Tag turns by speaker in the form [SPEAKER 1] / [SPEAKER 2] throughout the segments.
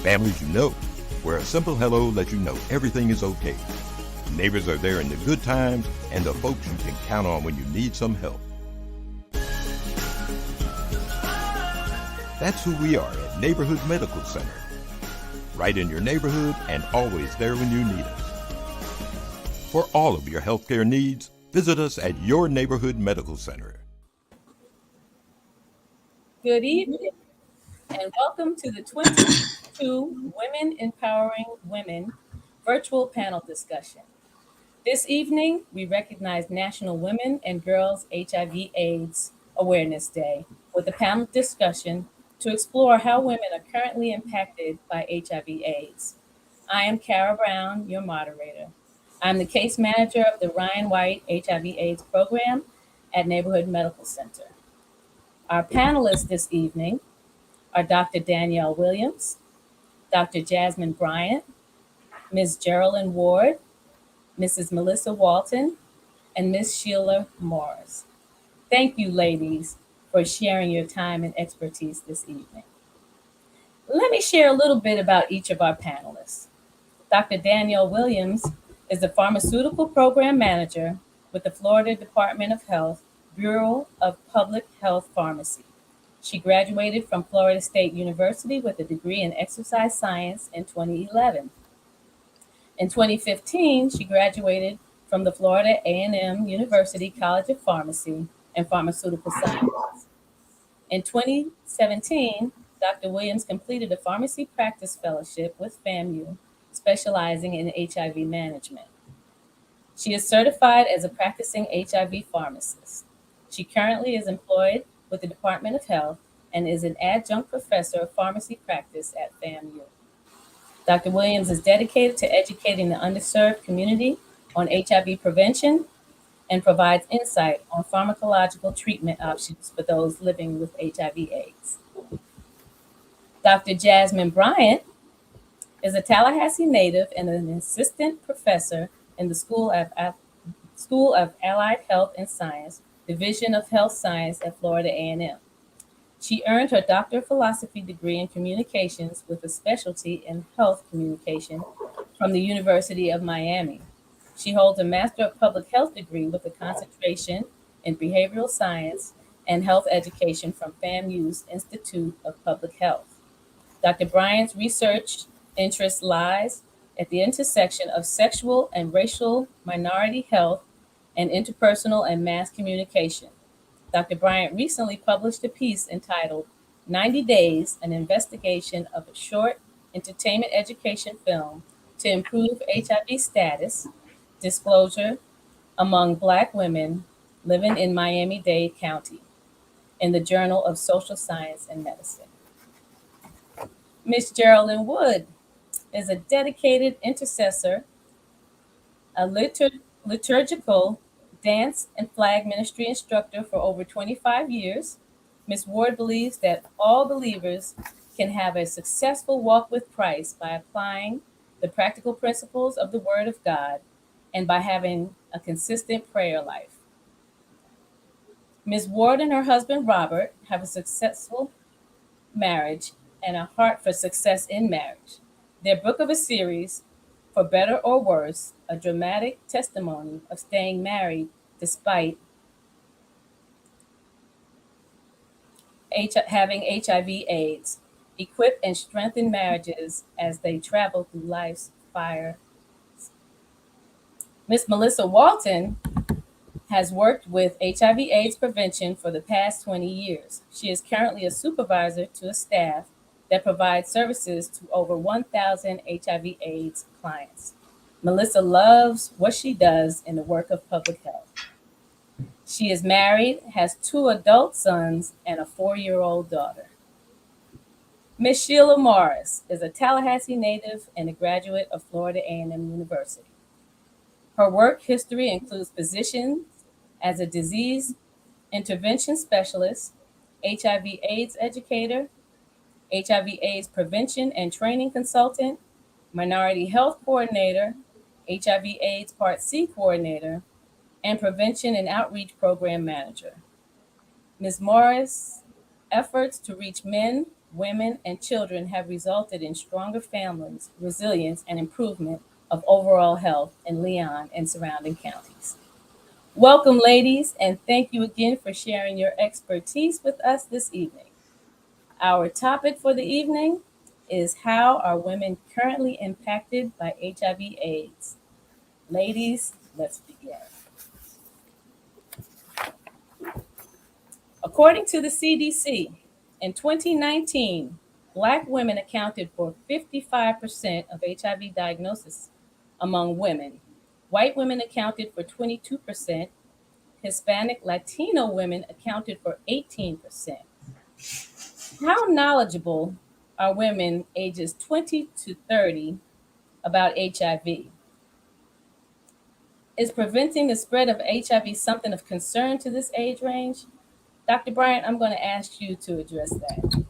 [SPEAKER 1] Families you know, where a simple hello lets you know everything is okay. Neighbors are there in the good times and the folks you can count on when you need some help. That's who we are at Neighborhood Medical Center. Right in your neighborhood and always there when you need us. For all of your healthcare needs, visit us at your neighborhood medical center.
[SPEAKER 2] Good evening, and welcome to the 22 Women Empowering Women virtual panel discussion. This evening, we recognize National Women and Girls HIV/AIDS Awareness Day with a panel discussion to explore how women are currently impacted by HIV/AIDS. I am Kara Brown, your moderator. I'm the case manager of the Ryan White HIV/AIDS program at Neighborhood Medical Center. Our panelists this evening are Dr. Danielle Williams, Dr. Jasmine Bryant, Ms. Geraldine Ward, Mrs. Melissa Walton, and Ms. Sheila Morris. Thank you, ladies, for sharing your time and expertise this evening. Let me share a little bit about each of our panelists. Dr. Danielle Williams is the Pharmaceutical Program Manager with the Florida Department of Health Bureau of Public Health Pharmacy. She graduated from Florida State University with a degree in exercise science in 2011. In 2015, she graduated from the Florida A&M University College of Pharmacy and Pharmaceutical Sciences. In 2017, Dr. Williams completed a pharmacy practice fellowship with FAMU, specializing in HIV management. She is certified as a practicing HIV pharmacist. She currently is employed with the Department of Health and is an adjunct professor of pharmacy practice at FAMU. Dr. Williams is dedicated to educating the underserved community on HIV prevention and provides insight on pharmacological treatment options for those living with HIV/AIDS. Dr. Jasmine Bryant is a Tallahassee native and an assistant professor in the School of Allied Health and Science, Division of Health Science at Florida A&M. She earned her Doctor of Philosophy degree in communications with a specialty in health communication from the University of Miami. She holds a Master of Public Health degree with a concentration in behavioral science and health education from FAMU's Institute of Public Health. Dr. Bryant's research interest lies at the intersection of sexual and racial minority health and interpersonal and mass communication. Dr. Bryant recently published a piece entitled 90 Days, an investigation of a short entertainment education film to improve HIV status, disclosure among Black women living in Miami-Dade County in the Journal of Social Science and Medicine. Ms. Geraldine Wood is a dedicated intercessor, a liturgical dance and flag ministry instructor for over 25 years. Ms. Ward believes that all believers can have a successful walk with Christ by applying the practical principles of the Word of God and by having a consistent prayer life. Ms. Ward and her husband Robert have a successful marriage and a heart for success in marriage. Their book of a series, For Better or Worse, a dramatic testimony of staying married despite having HIV/AIDS, equip and strengthen marriages as they travel through life's fire. Ms. Melissa Walton has worked with HIV/AIDS prevention for the past 20 years. She is currently a supervisor to a staff that provides services to over 1,000 HIV/AIDS clients. Melissa loves what she does in the work of public health. She is married, has 2 adult sons, and a 4-year-old daughter. Ms. Sheila Morris is a Tallahassee native and a graduate of Florida A&M University. Her work history includes positions as a disease intervention specialist, HIV/AIDS educator, HIV/AIDS prevention and training consultant, minority health coordinator, HIV/AIDS Part C coordinator, and prevention and outreach program manager. Ms. Morris' efforts to reach men women, and children have resulted in stronger families, resilience, and improvement of overall health in Leon and surrounding counties. Welcome, ladies, and thank you again for sharing your expertise with us this evening. Our topic for the evening is how are women currently impacted by HIV/AIDS? Ladies, let's begin. According to the CDC, in 2019, Black women accounted for 55% of HIV diagnosis among women. White women accounted for 22%. Hispanic Latino women accounted for 18%. How knowledgeable are women ages 20 to 30 about HIV? Is preventing the spread of HIV something of concern to this age range? Dr. Bryant, I'm going to ask you to address that.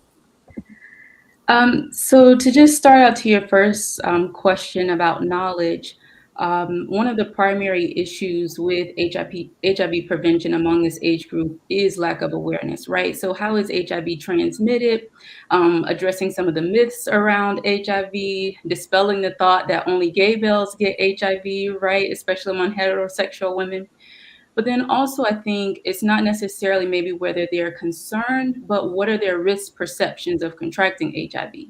[SPEAKER 3] So to just start out to your first question about knowledge, one of the primary issues with HIV prevention among this age group is lack of awareness, right? So how is HIV transmitted? Addressing some of the myths around HIV, dispelling the thought that only gay males get HIV, right? Especially among heterosexual women. But then also, I think it's not necessarily maybe whether they're concerned, but what are their risk perceptions of contracting HIV,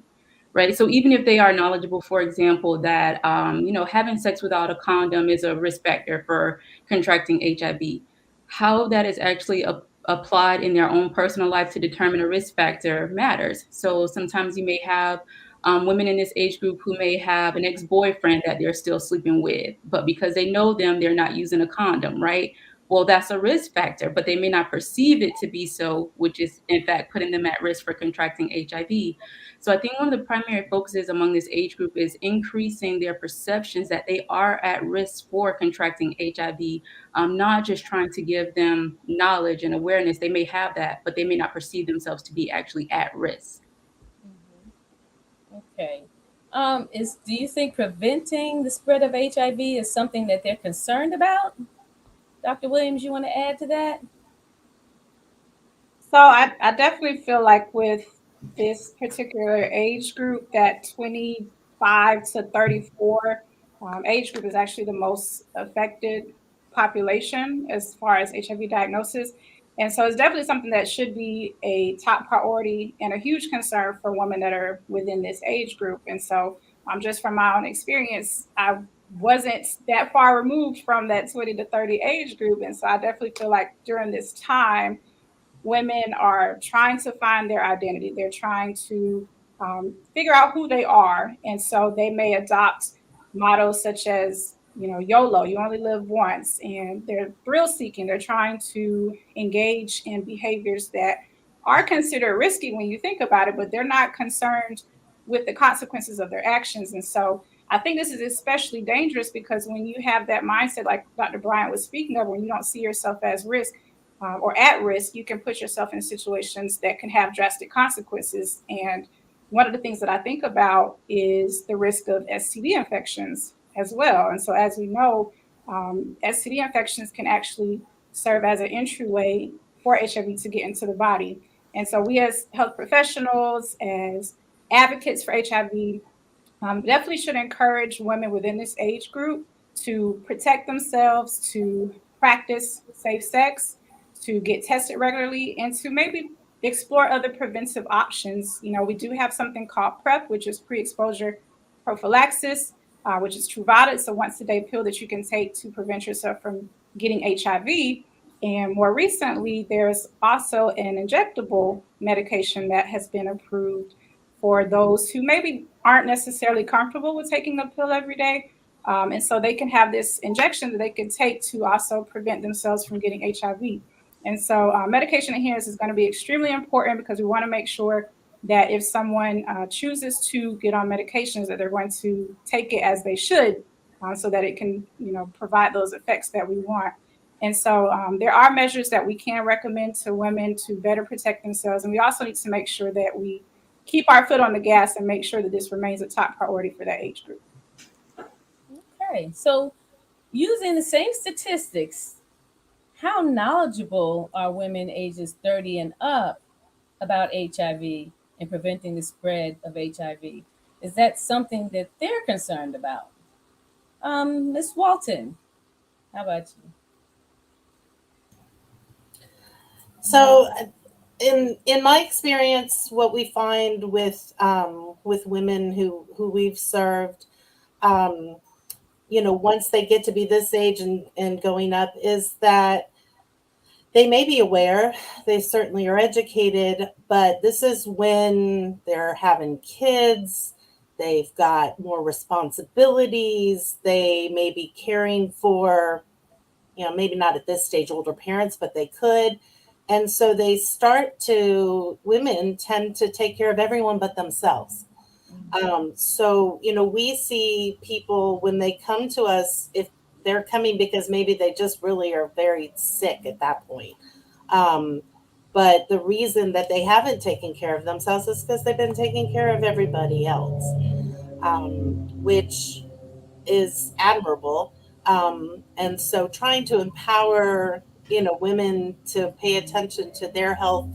[SPEAKER 3] right? So even if they are knowledgeable, for example, that having sex without a condom is a risk factor for contracting HIV, how that is actually applied in their own personal life to determine a risk factor matters. So sometimes you may have women in this age group who may have an ex-boyfriend that they're still sleeping with, but because they know them, they're not using a condom, right? Well, that's a risk factor, but they may not perceive it to be so, which is in fact putting them at risk for contracting HIV. So I think one of the primary focuses among this age group is increasing their perceptions that they are at risk for contracting HIV, not just trying to give them knowledge and awareness. They may have that, but they may not perceive themselves to be actually at risk.
[SPEAKER 2] Okay. Do you think preventing the spread of HIV is something that they're concerned about? Dr. Williams, you want to add to that?
[SPEAKER 4] So I definitely feel like with this particular age group, that 25 to 34 age group is actually the most affected population as far as HIV diagnosis. And so it's definitely something that should be a top priority and a huge concern for women that are within this age group. And so just from my own experience, I wasn't that far removed from that 20 to 30 age group. And so I definitely feel like during this time, women are trying to find their identity. They're trying to figure out who they are. And so they may adopt mottos such as, YOLO, you only live once. And they're thrill seeking. They're trying to engage in behaviors that are considered risky when you think about it, but they're not concerned with the consequences of their actions. And so I think this is especially dangerous because when you have that mindset, like Dr. Bryant was speaking of, when you don't see yourself as risk, or at risk, you can put yourself in situations that can have drastic consequences. And one of the things that I think about is the risk of STD infections as well. And so, as we know, STD infections can actually serve as an entryway for HIV to get into the body. And so, we as health professionals, as advocates for HIV, definitely should encourage women within this age group to protect themselves, to practice safe sex, to get tested regularly, and to maybe explore other preventive options. We do have something called PrEP, which is pre-exposure prophylaxis, which is Truvada. It's a once-a-day pill that you can take to prevent yourself from getting HIV. And more recently, there's also an injectable medication that has been approved for those who maybe aren't necessarily comfortable with taking the pill every day. And so they can have this injection that they can take to also prevent themselves from getting HIV. And so medication adherence is going to be extremely important because we want to make sure that if someone chooses to get on medications, that they're going to take it as they should, so that it can, provide those effects that we want. And so there are measures that we can recommend to women to better protect themselves. And we also need to make sure that we keep our foot on the gas and make sure that this remains a top priority for that age group.
[SPEAKER 2] Okay, so using the same statistics, how knowledgeable are women ages 30 and up about HIV? in preventing the spread of HIV? Is that something that they're concerned about? Ms. Walton, how about you?
[SPEAKER 5] So, in my experience, what we find with women who we've served, um, once they get to be this age and going up, is that they may be aware, they certainly are educated, but this is when they're having kids, they've got more responsibilities, they may be caring for, maybe not at this stage older parents, but they could. And so women tend to take care of everyone but themselves. So, we see people when they come to us, if they're coming because maybe they just really are very sick at that point. Um, but the reason that they haven't taken care of themselves is because they've been taking care of everybody else, which is admirable. And so trying to empower, women to pay attention to their health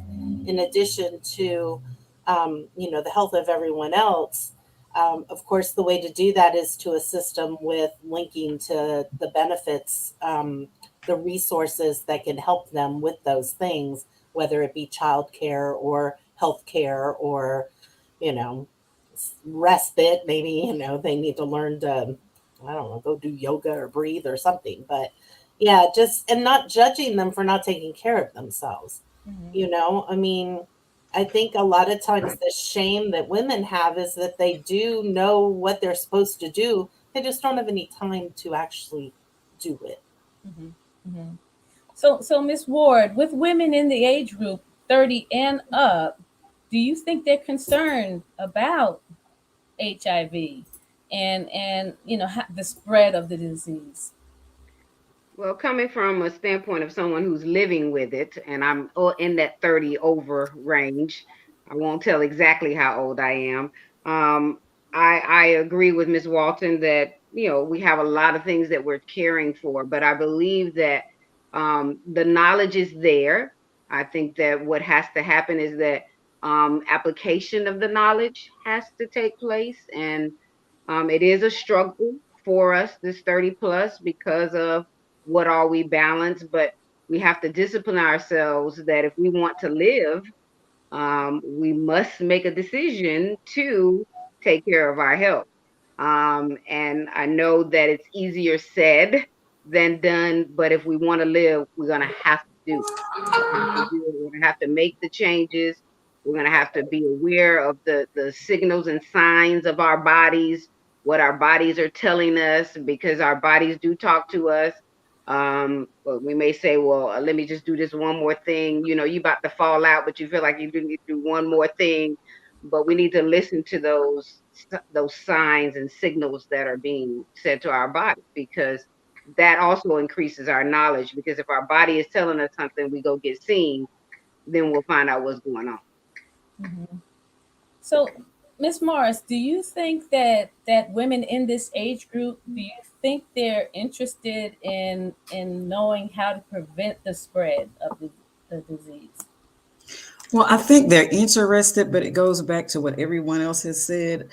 [SPEAKER 5] in addition to, the health of everyone else. Of course, the way to do that is to assist them with linking to the benefits, the resources that can help them with those things, whether it be childcare or healthcare or, you know, respite. Maybe, they need to learn to, I don't know, go do yoga or breathe or something. But yeah, just, and not judging them for not taking care of themselves.
[SPEAKER 2] Mm-hmm.
[SPEAKER 5] I mean, I think a lot of times the shame that women have is that they do know what they're supposed to do. They just don't have any time to actually do it.
[SPEAKER 2] Mm-hmm. Mm-hmm. So Miss Ward, with women in the age group 30 and up, do you think they're concerned about HIV and the spread of the disease?
[SPEAKER 6] Well, coming from a standpoint of someone who's living with it, and I'm in that 30 over range, I won't tell exactly how old I am. Um, I agree with Ms. Walton that, we have a lot of things that we're caring for, but I believe that the knowledge is there. I think that what has to happen is that application of the knowledge has to take place. And it is a struggle for us, this 30 plus, because of what are we balanced, but we have to discipline ourselves that if we want to live, we must make a decision to take care of our health. And I know that it's easier said than done, but if we want to live, we're going to have to do it. We're going to have to do it. We're going to have to make the changes. We're going to have to be aware of the signals and signs of our bodies, what our bodies are telling us, because our bodies do talk to us. But we may say, well, let me just do this one more thing. You about to fall out, but you feel like you do need to do one more thing. But we need to listen to those signs and signals that are being said to our body, because that also increases our knowledge. Because if our body is telling us something, we go get seen, then we'll find out what's going on.
[SPEAKER 2] Mm-hmm. So, Miss Morris, do you think that women in this age group, do you think they're interested in knowing how to prevent the spread of the disease?
[SPEAKER 7] Well, I think they're interested, but it goes back to what everyone else has said.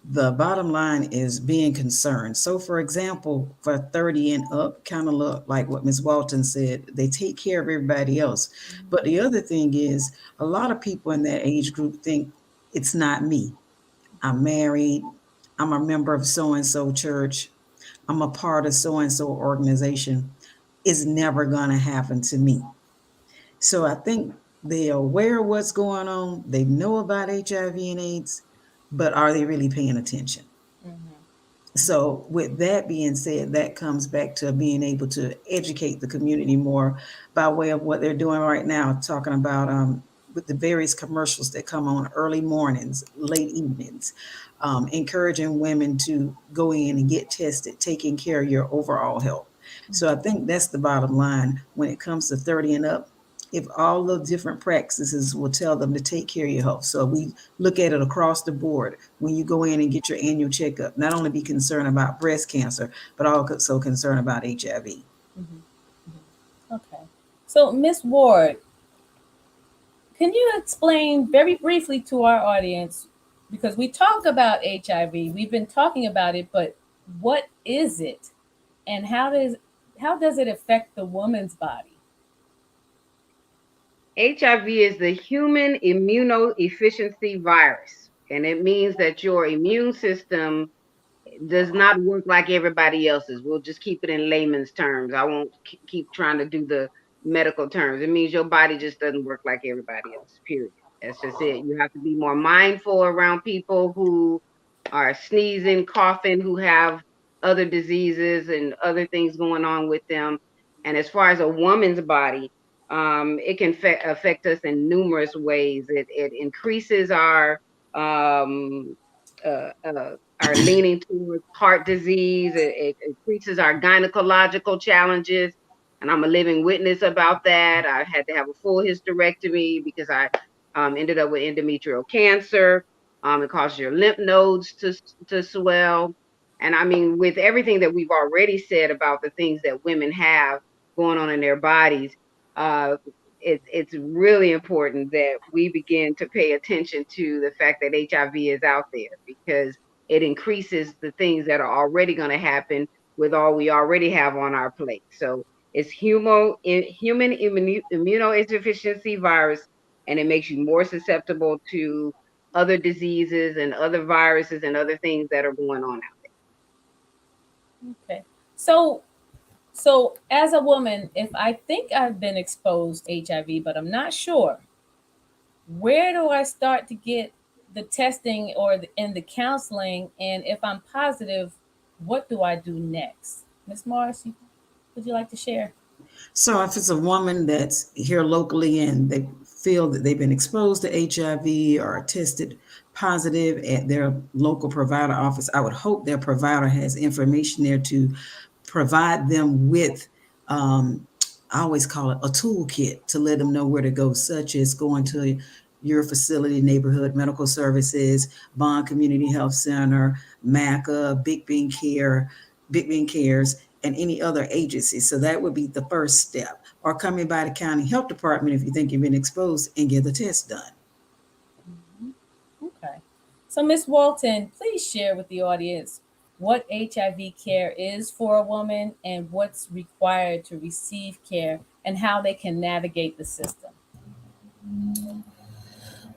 [SPEAKER 7] The bottom line is being concerned. So, for example, for 30 and up, kind of look like what Ms. Walton said, they take care of everybody else. But the other thing is, a lot of people in that age group think it's not me. I'm married. I'm a member of so and so church. I'm a part of so and so organization. It's never going to happen to me. So I think they're aware of what's going on. They know about HIV and AIDS, but are they really paying attention?
[SPEAKER 2] Mm-hmm.
[SPEAKER 7] So, with that being said, that comes back to being able to educate the community more by way of what they're doing right now, talking about with the various commercials that come on early mornings, late evenings, encouraging women to go in and get tested, taking care of your overall health. So, I think that's the bottom line when it comes to 30 and up. If all the different practices will tell them to take care of your health. So we look at it across the board when you go in and get your annual checkup, not only be concerned about breast cancer, but also concerned about HIV.
[SPEAKER 2] Mm-hmm. Mm-hmm. Okay. So, Miss Ward, Can you explain very briefly to our audience, because we talk about HIV, we've been talking about it, but what is it, and how does it affect the woman's body?
[SPEAKER 6] HIV is the human immunodeficiency virus, and it means that your immune system does not work like everybody else's. We'll just keep it in layman's terms. I won't keep trying to do the medical terms. It means your body just doesn't work like everybody else, period. That's just it. You have to be more mindful around people who are sneezing, coughing, who have other diseases and other things going on with them. And as far as a woman's body, it can affect us in numerous ways. It increases um, our leaning towards heart disease. It increases our gynecological challenges. And I'm a living witness about that. I had to have a full hysterectomy because I ended up with endometrial cancer. It causes your lymph nodes to swell. And I mean, with everything that we've already said about the things that women have going on in their bodies, uh, it's really important that we begin to pay attention to the fact that HIV is out there, because it increases the things that are already going to happen with all we already have on our plate. So it's human immunodeficiency virus, and it makes you more susceptible to other diseases and other viruses and other things that are going on out
[SPEAKER 2] Okay. So as a woman, if I think I've been exposed to HIV, but I'm not sure, where do I start to get the testing or the counseling? And if I'm positive, what do I do next? Miss Morris, would you like to share?
[SPEAKER 7] So if it's a woman that's here locally and they feel that they've been exposed to HIV or tested positive at their local provider office, I would hope their provider has information there to provide them with, I always call it a toolkit to let them know where to go, such as going to your facility, neighborhood medical services, Bond Community Health Center, MACA, Big Bean Cares, and any other agencies. So that would be the first step. Or coming by the county health department if you think you've been exposed and get the test done.
[SPEAKER 2] Mhm. Okay. So, Miss Walton, please share with the audience what HIV care is for a woman and what's required to receive care and how they can navigate the system.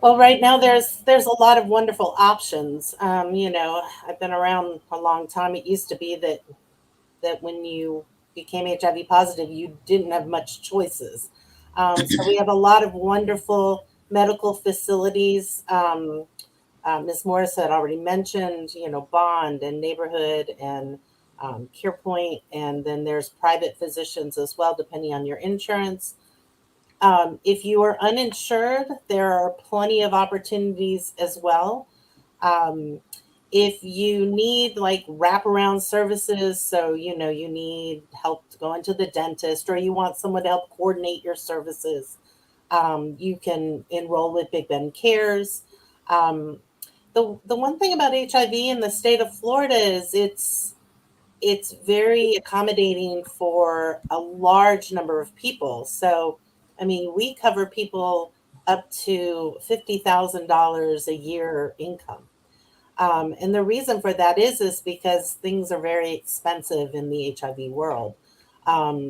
[SPEAKER 5] Well, right now there's a lot of wonderful options. I've been around a long time. It used to be that when you became HIV positive, you didn't have much choices. So we have a lot of wonderful medical facilities. Ms. Morris had already mentioned, Bond and Neighborhood and CarePoint, and then there's private physicians as well, depending on your insurance. If you are uninsured, there are plenty of opportunities as well. Um, if you need like wraparound services, so you need help to go into the dentist, or you want someone to help coordinate your services, you can enroll with Big Ben Cares. Um, the one thing about HIV in the state of Florida is it's very accommodating for a large number of people. So, I mean, we cover people up to $50,000 a year income. And the reason for that is because things are very expensive in the HIV world.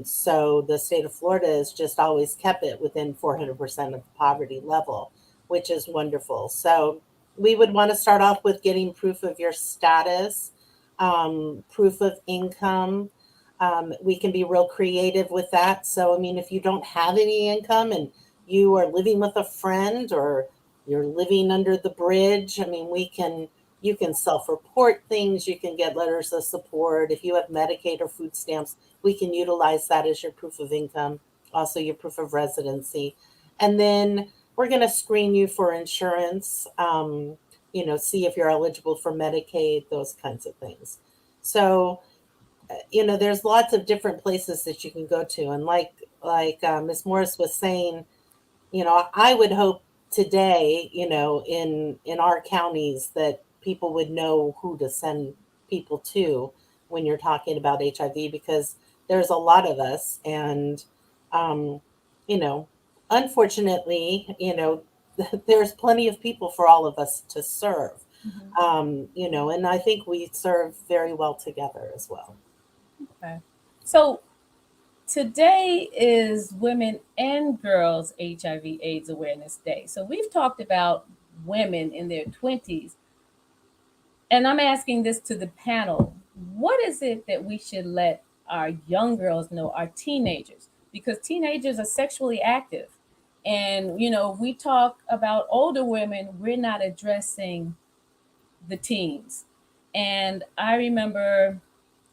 [SPEAKER 5] So the state of Florida has just always kept it within 400% of the poverty level, which is wonderful. So we would want to start off with getting proof of your status, proof of income. We can be real creative with that. So, I mean, if you don't have any income and you are living with a friend or you're living under the bridge, I mean, you can self-report things, you can get letters of support. If you have Medicaid or food stamps, we can utilize that as your proof of income, also your proof of residency. And then we're going to screen you for insurance, see if you're eligible for Medicaid, those kinds of things. So, there's lots of different places that you can go to. And like Ms. Morris was saying, I would hope today, in our counties that people would know who to send people to when you're talking about HIV, because there's a lot of us, and um, you know, unfortunately, there's plenty of people for all of us to serve. And I think we serve very well together as well.
[SPEAKER 2] Okay. So today is Women and Girls HIV/AIDS Awareness Day. So we've talked about women in their 20s, and I'm asking this to the panel. What is it that we should let our young girls know, our teenagers? Because teenagers are sexually active. And, we talk about older women, we're not addressing the teens. And I remember,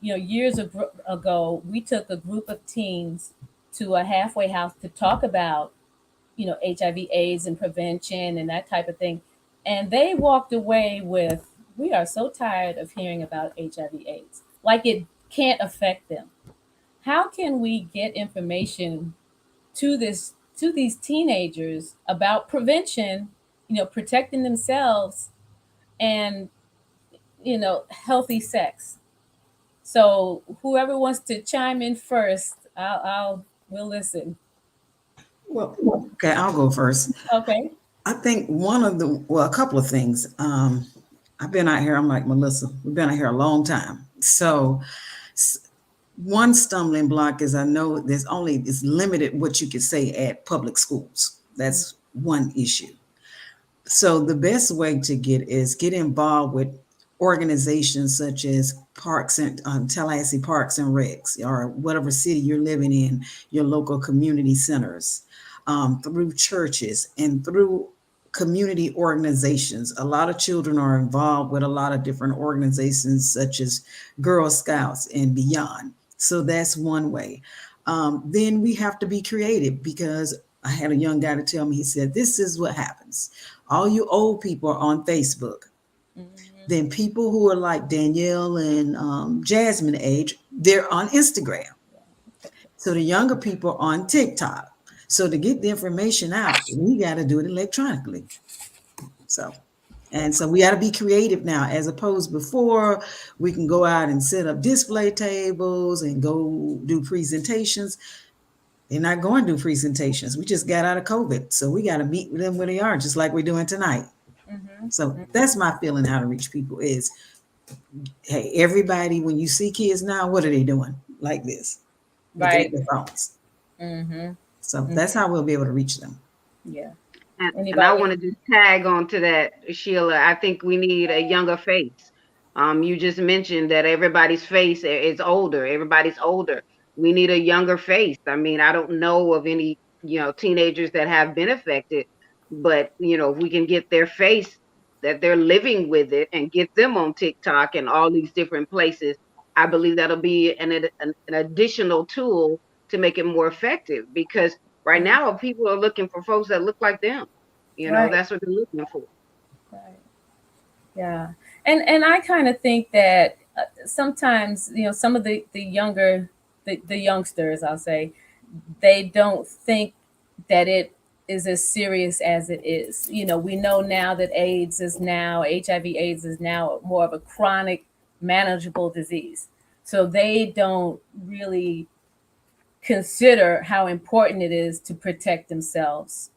[SPEAKER 2] years ago, we took a group of teens to a halfway house to talk about, HIV/AIDS and prevention and that type of thing. And they walked away with, we are so tired of hearing about HIV/AIDS. Like it can't affect them. How can we get information to these teenagers about prevention, protecting themselves and healthy sex? So whoever wants to chime in first, we'll listen.
[SPEAKER 7] Well, okay, I'll go first.
[SPEAKER 2] Okay.
[SPEAKER 7] I think a couple of things. I've been out here, I'm like Melissa, we've been out here a long time. So one stumbling block is I know it's limited what you can say at public schools. That's one issue. So the best way to get involved with organizations such as Parks and Tallahassee Parks and Recs, or whatever city you're living in, your local community centers, through churches and through community organizations. A lot of children are involved with a lot of different organizations such as Girl Scouts and beyond. So that's one way. Then we have to be creative, because I had a young guy to tell me, he said, this is what happens. All you old people are on Facebook. Then people who are like Danielle and Jasmine age, they're on Instagram. So the younger people are on TikTok. So to get the information out, we got to do it electronically. So we got to be creative now, as opposed before we can go out and set up display tables and go do presentations. They're not going to do presentations. We just got out of COVID. So we got to meet them where they are, just like we're doing tonight. So that's my feeling how to reach people is, hey, everybody, when you see kids now, what are they doing? Like this. Looking at their phones. So that's how we'll be able to reach them.
[SPEAKER 2] Yeah.
[SPEAKER 6] And I want to just tag on to that, Sheila. I think we need a younger face. You just mentioned that everybody's face is older. Everybody's older. We need a younger face. I mean, I don't know of any, teenagers that have been affected, but if we can get their face, that they're living with it, and get them on TikTok and all these different places, I believe that'll be an additional tool to make it more effective, because right now people are looking for folks that look like them.
[SPEAKER 2] Right.
[SPEAKER 6] That's what they're looking for.
[SPEAKER 2] Right. Yeah. And I kind of think that sometimes, some of the younger, the youngsters, I'll say, they don't think that it is as serious as it is. We know now that HIV/AIDS is now more of a chronic, manageable disease. So they don't really consider how important it is to protect themselves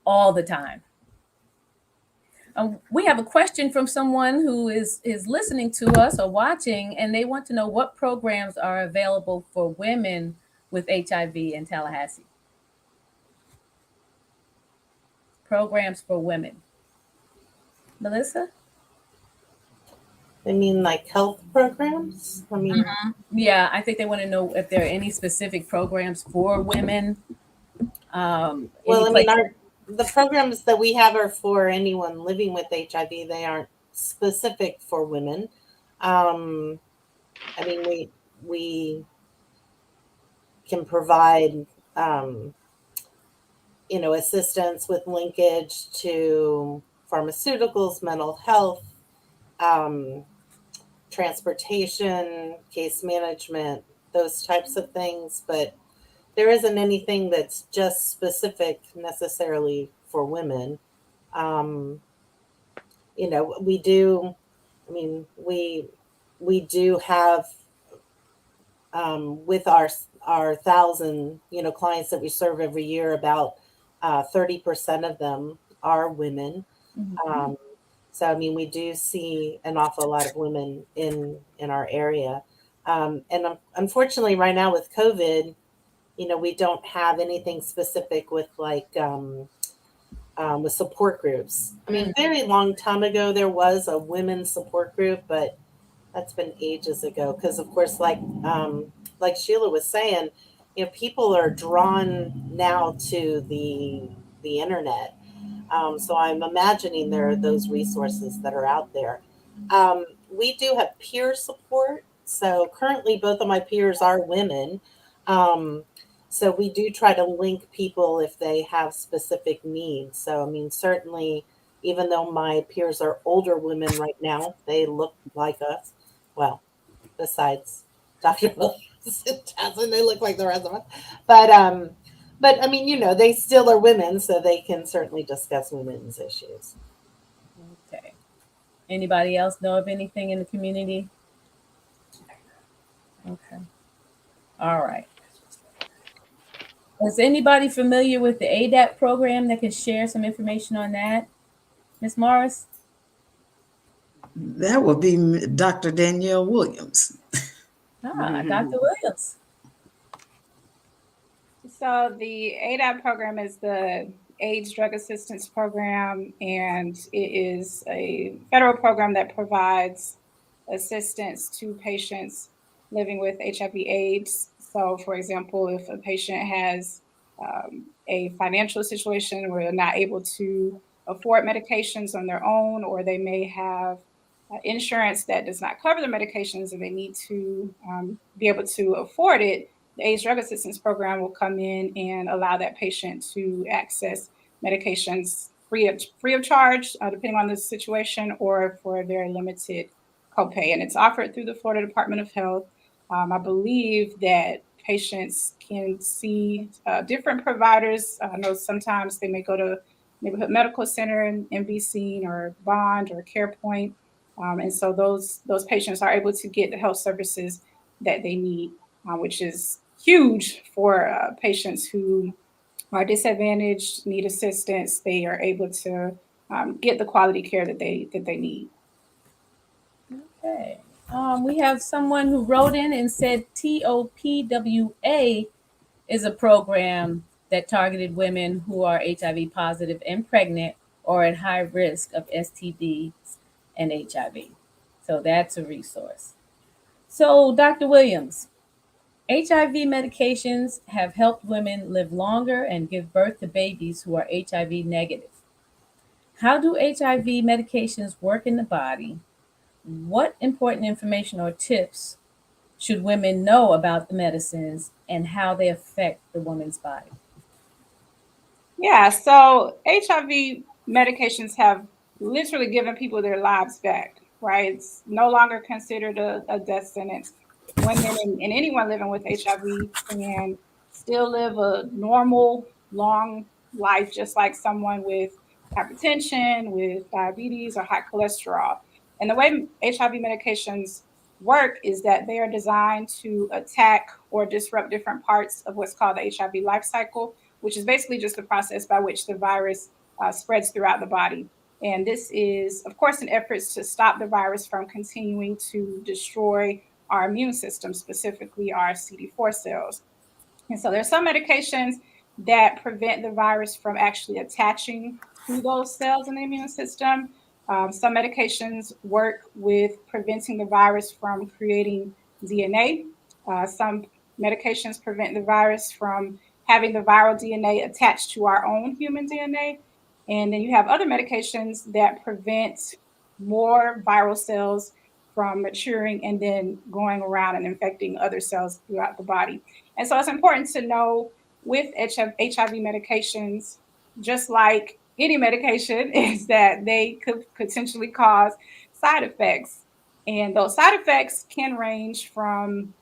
[SPEAKER 2] all the time. We have a question from someone who is listening to us or watching, and they want to know what programs are available for women with HIV in Tallahassee. Programs for women. Melissa?
[SPEAKER 5] I mean, like health programs? I mean,
[SPEAKER 2] Yeah, I think they want to know if there are any specific programs for women.
[SPEAKER 5] well, I mean, the programs that we have are for anyone living with HIV. They aren't specific for women. I mean, we can provide, assistance with linkage to pharmaceuticals, mental health, transportation, case management, those types of things. But there isn't anything that's just specific necessarily for women. We do. I mean, we do have, with our 1,000 clients that we serve every year, about 30% of them are women.
[SPEAKER 2] Mhm.
[SPEAKER 5] So I mean, we do see an awful lot of women in our area, and unfortunately, right now with COVID, we don't have anything specific with with support groups. I mean, very long time ago there was a women's support group, but that's been ages ago. Because of course, like Sheila was saying, people are drawn now to the internet. So I'm imagining there are those resources that are out there. We do have peer support. So currently, both of my peers are women. Um, so we do try to link people if they have specific needs. So, I mean, certainly, even though my peers are older women right now, they look like us. Well, besides Dr. Williams and Jasmine, they look like the rest of us. But but I mean, they still are women, so they can certainly discuss women's issues.
[SPEAKER 2] Okay. Anybody else know of anything in the community? Okay. All right. Is anybody familiar with the ADAP program that can share some information on that? Ms. Morris?
[SPEAKER 7] That would be Dr. Danielle Williams.
[SPEAKER 2] Ah, Dr. Williams.
[SPEAKER 4] So the ADAP program is the AIDS Drug Assistance Program, and it is a federal program that provides assistance to patients living with HIV/AIDS. So, for example, if a patient has a financial situation where they're not able to afford medications on their own, or they may have insurance that does not cover the medications and they need to be able to afford it, the AIDS Drug Assistance Program will come in and allow that patient to access medications free of charge, depending on the situation, or for a very limited copay. And it's offered through the Florida Department of Health. I believe that patients can see different providers. I know sometimes they may go to neighborhood medical center and be seen, or Bond or CarePoint. And so those patients are able to get the health services that they need, which is huge for patients who are disadvantaged, need assistance. They are able to get the quality care that they need.
[SPEAKER 2] Okay. We have someone who wrote in and said TOPWA is a program that targeted women who are HIV positive and pregnant or at high risk of STDs and HIV. So that's a resource. So, Dr. Williams, HIV medications have helped women live longer and give birth to babies who are HIV negative. How do HIV medications work in the body? What important information or tips should women know about the medicines and how they affect the woman's body?
[SPEAKER 4] Yeah, so HIV medications have literally given people their lives back, right? It's no longer considered a death sentence. Women and anyone living with HIV can still live a normal, long life, just like someone with hypertension, with diabetes, or high cholesterol. And the way HIV medications work is that they are designed to attack or disrupt different parts of what's called the HIV life cycle, which is basically just the process by which the virus spreads throughout the body. And this is, of course, an effort to stop the virus from continuing to destroy our immune system, specifically our CD4 cells. And so there's some medications that prevent the virus from actually attaching to those cells in the immune system. Some medications work with preventing the virus from creating DNA. Some medications prevent the virus from having the viral DNA attached to our own human DNA. And then you have other medications that prevent more viral cells from maturing and then going around and infecting other cells throughout the body. And so it's important to know with HIV medications, just like any medication, is that they could potentially cause side effects. And those side effects can range from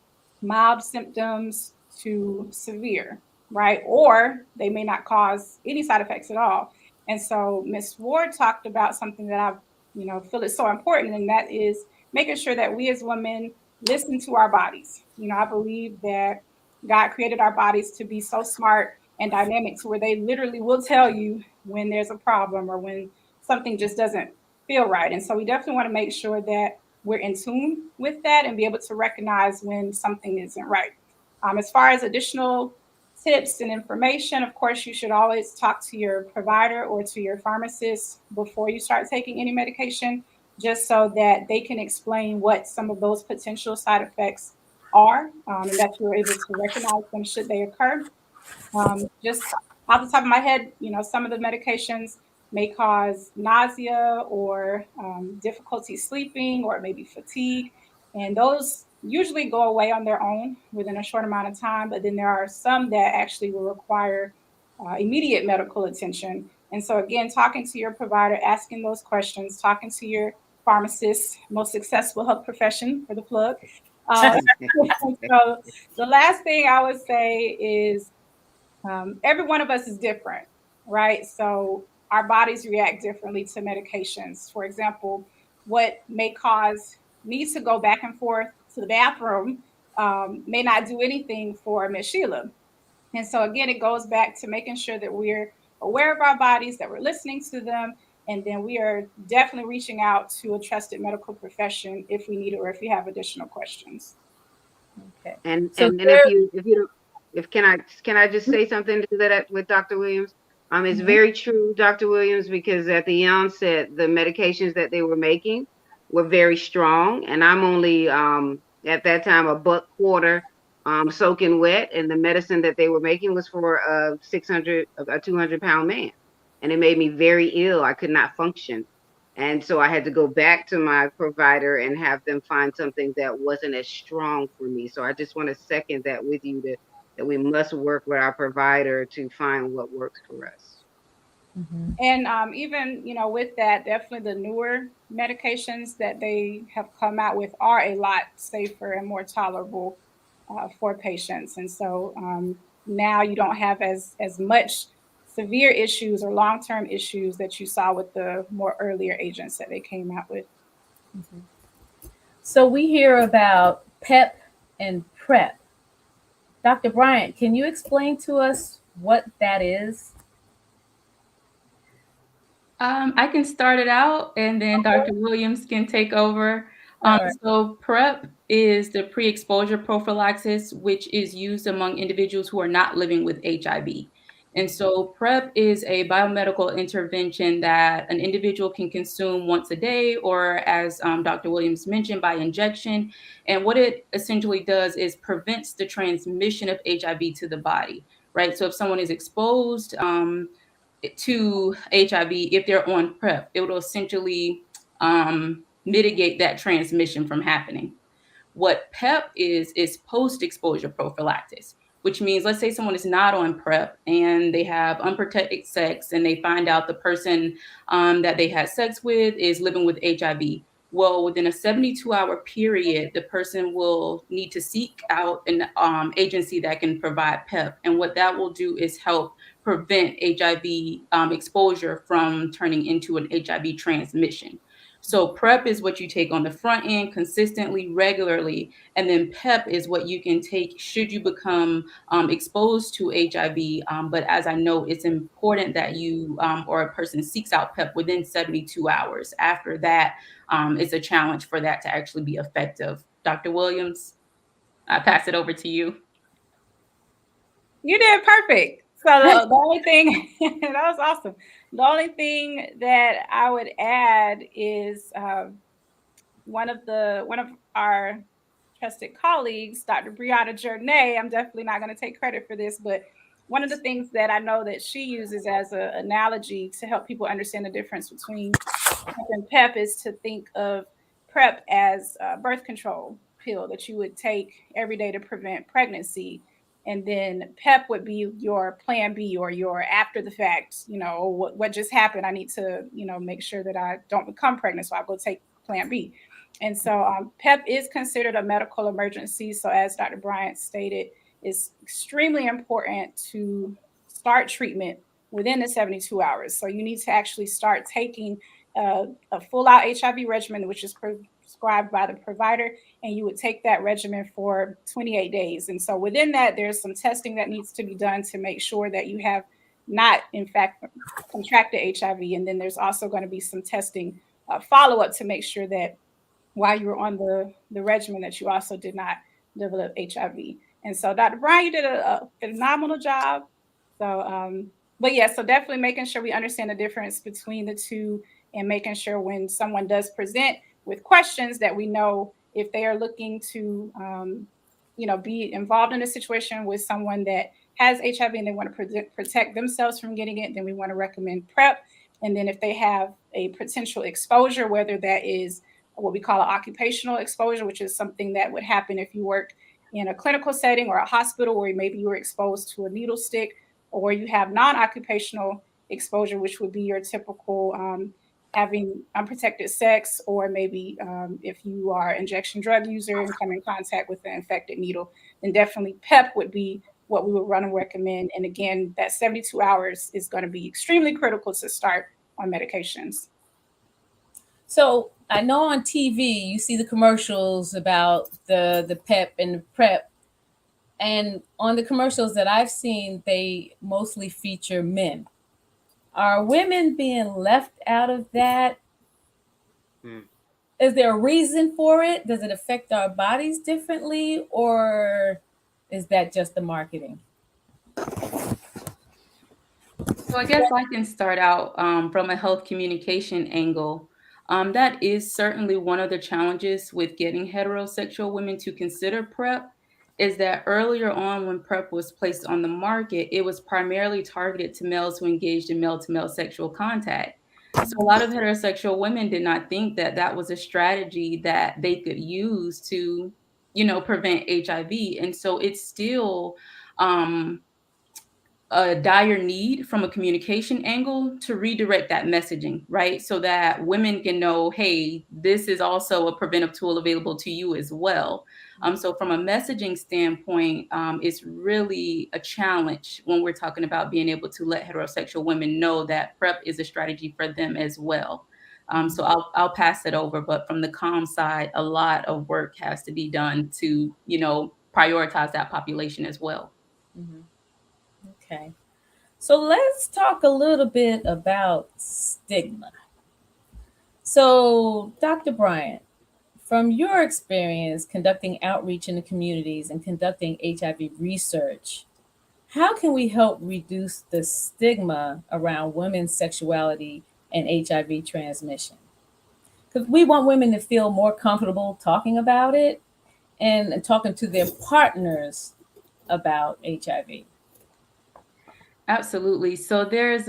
[SPEAKER 4] mild symptoms to severe, right? Or they may not cause any side effects at all. And so Ms. Ward talked about something that I, feel is so important, and that is making sure that we as women listen to our bodies. I believe that God created our bodies to be so smart and dynamics where they literally will tell you when there's a problem or when something just doesn't feel right. And so we definitely want to make sure that we're in tune with that and be able to recognize when something isn't right. As far as additional tips and information, of course, you should always talk to your provider or to your pharmacist before you start taking any medication, just so that they can explain what some of those potential side effects are, and that you're able to recognize them should they occur. Just off the top of my head, some of the medications may cause nausea or difficulty sleeping or maybe fatigue. And those usually go away on their own within a short amount of time. But then there are some that actually will require immediate medical attention. And so, again, talking to your provider, asking those questions, talking to your pharmacist, most successful health profession for the plug. So, the last thing I would say is every one of us is different, right? So our bodies react differently to medications. For example, what may cause me to go back and forth to the bathroom may not do anything for Miss Sheila. And so again, it goes back to making sure that we're aware of our bodies, that we're listening to them, and then we are definitely reaching out to a trusted medical profession if we need it or if we have additional questions.
[SPEAKER 2] Okay. So
[SPEAKER 6] And if you don't, if can I just say something to that with Dr. Williams? It's
[SPEAKER 2] Mhm.
[SPEAKER 6] very true, Dr. Williams, because at the onset, the medications that they were making were very strong, and I'm only at that time a buck quarter soaking wet, and the medicine that they were making was for a 200-pound man, and it made me very ill. I could not function. And so I had to go back to my provider and have them find something that wasn't as strong for me. So I just want to second that with you, that we must work with our provider to find what works for us.
[SPEAKER 2] Mhm.
[SPEAKER 4] And even, with that, definitely the newer medications that they have come out with are a lot safer and more tolerable for patients. And so now you don't have as much severe issues or long-term issues that you saw with the more earlier agents that they came out with.
[SPEAKER 2] Mhm. So we hear about PEP and PrEP. Dr. Bryant, can you explain to us what that is?
[SPEAKER 3] I can start it out and then Dr. Williams can take over.
[SPEAKER 2] All right.
[SPEAKER 3] So PrEP is the pre-exposure prophylaxis, which is used among individuals who are not living with HIV. And so PrEP is a biomedical intervention that an individual can consume once a day, or as Dr. Williams mentioned, by injection. And what it essentially does is prevents the transmission of HIV to the body, right? So if someone is exposed, to HIV, if they're on PrEP, it will essentially mitigate that transmission from happening. What PEP is post-exposure prophylaxis, which means, let's say someone is not on PrEP and they have unprotected sex and they find out the person that they had sex with is living with HIV. Well, within a 72-hour period, the person will need to seek out an agency that can provide PEP. And what that will do is help prevent HIV exposure from turning into an HIV transmission. So PrEP is what you take on the front end consistently, regularly, and then PEP is what you can take should you become exposed to HIV. But as I know, it's important that you or a person seeks out PEP within 72 hours. After that, it's a challenge for that to actually be effective. Dr. Williams, I pass it over to you.
[SPEAKER 4] You did perfect. So the only thing that was awesome. The only thing that I would add is one of our trusted colleagues, Dr. Brianna Journay. I'm definitely not going to take credit for this, but one of the things that I know that she uses as an analogy to help people understand the difference between PrEP and PEP is to think of PrEP as a birth control pill that you would take every day to prevent pregnancy. And then PEP would be your plan B or your after the fact, what just happened. I need to, make sure that I don't become pregnant. So I'll go take plan B. And so PEP is considered a medical emergency. So as Dr. Bryant stated, it's extremely important to start treatment within the 72 hours. So you need to actually start taking a full out HIV regimen, which is prescribed by the provider, and you would take that regimen for 28 days. And so within that, there's some testing that needs to be done to make sure that you have not, in fact, contracted HIV. And then there's also going to be some testing follow up to make sure that while you were on the regimen that you also did not develop HIV. And so, Dr. Brian, you did a phenomenal job. So, but yeah, so definitely making sure we understand the difference between the two, and making sure when someone does present with questions that we know if they are looking to, be involved in a situation with someone that has HIV and they want to protect themselves from getting it, then we want to recommend PrEP. And then if they have a potential exposure, whether that is what we call an occupational exposure, which is something that would happen if you work in a clinical setting or a hospital where maybe you were exposed to a needle stick, or you have non-occupational exposure, which would be your typical having unprotected sex, or maybe if you are injection drug user and come in contact with an infected needle, then definitely PEP would be what we would run and recommend. And again, that 72 hours is going to be extremely critical to start on medications.
[SPEAKER 2] So I know on TV you see the commercials about the PEP and the PrEP, and on the commercials that I've seen, they mostly feature men. Are women being left out of that?
[SPEAKER 6] Mm.
[SPEAKER 2] Is there a reason for it? Does it affect our bodies differently, or is that just the marketing?
[SPEAKER 3] So I guess I can start out from a health communication angle. That is certainly one of the challenges with getting heterosexual women to consider PrEP, is that earlier on when PrEP was placed on the market, it was primarily targeted to males who engaged in male-to-male sexual contact. So a lot of heterosexual women did not think that that was a strategy that they could use to, prevent HIV. And so it's still um, a dire need from a communication angle to redirect that messaging, right? So that women can know, hey, this is also a preventive tool available to you as well. So from a messaging standpoint, it's really a challenge when we're talking about being able to let heterosexual women know that PrEP is a strategy for them as well. So I'll pass it over, but from the comm side, a lot of work has to be done to, prioritize that population as well.
[SPEAKER 2] Mhm. Okay. So let's talk a little bit about stigma. So, Dr. Bryant, from your experience conducting outreach in the communities and conducting HIV research, how can we help reduce the stigma around women's sexuality and HIV transmission? Because we want women to feel more comfortable talking about it and talking to their partners about HIV.
[SPEAKER 3] Absolutely. So there's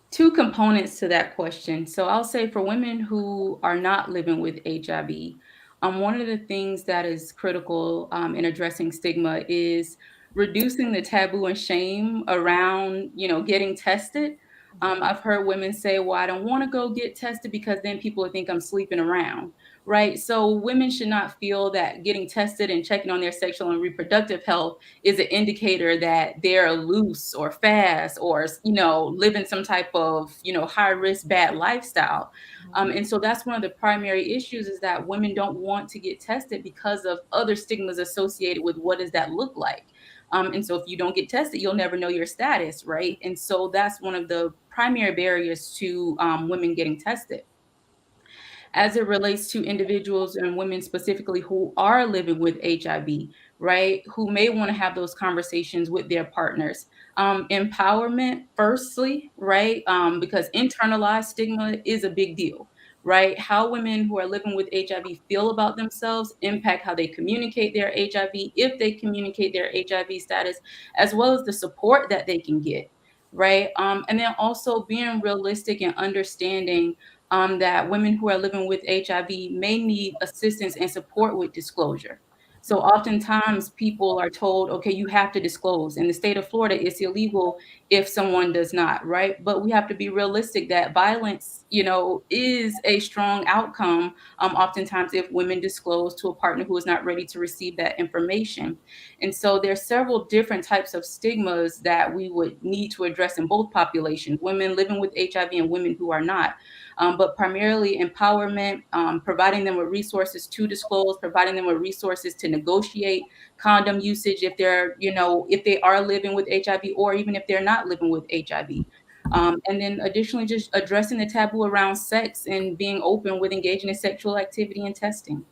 [SPEAKER 3] two components to that question. So I'll say for women who are not living with HIV, one of the things that is critical in addressing stigma is reducing the taboo and shame around, getting tested. I've heard women say, well, I don't want to go get tested because then people will think I'm sleeping around, right? So women should not feel that getting tested and checking on their sexual and reproductive health is an indicator that they're loose or fast or living some type of high risk bad lifestyle. And so that's one of the primary issues, is that women don't want to get tested because of other stigmas associated with what does that look like. And so if you don't get tested, you'll never know your status, right? And so that's one of the primary barriers to women getting tested. As it relates to individuals and women specifically who are living with HIV, right? Who may want to have those conversations with their partners. Empowerment, firstly, right? Because internalized stigma is a big deal, right? How women who are living with HIV feel about themselves impact how they communicate their HIV, if they communicate their HIV status, as well as the support that they can get, right? And then also being realistic and understanding that women who are living with HIV may need assistance and support with disclosure. So oftentimes people are told, okay, you have to disclose. In the state of Florida, it's illegal if someone does not, right? But we have to be realistic that violence, is a strong outcome, oftentimes if women disclose to a partner who is not ready to receive that information. And so there's several different types of stigmas that we would need to address in both populations, women living with HIV and women who are not. But primarily empowerment, providing them with resources to disclose, providing them with resources to negotiate condom usage if if they are living with HIV, or even if they're not living with HIV. And then additionally, just addressing the taboo around sex and being open with engaging in sexual activity and testing.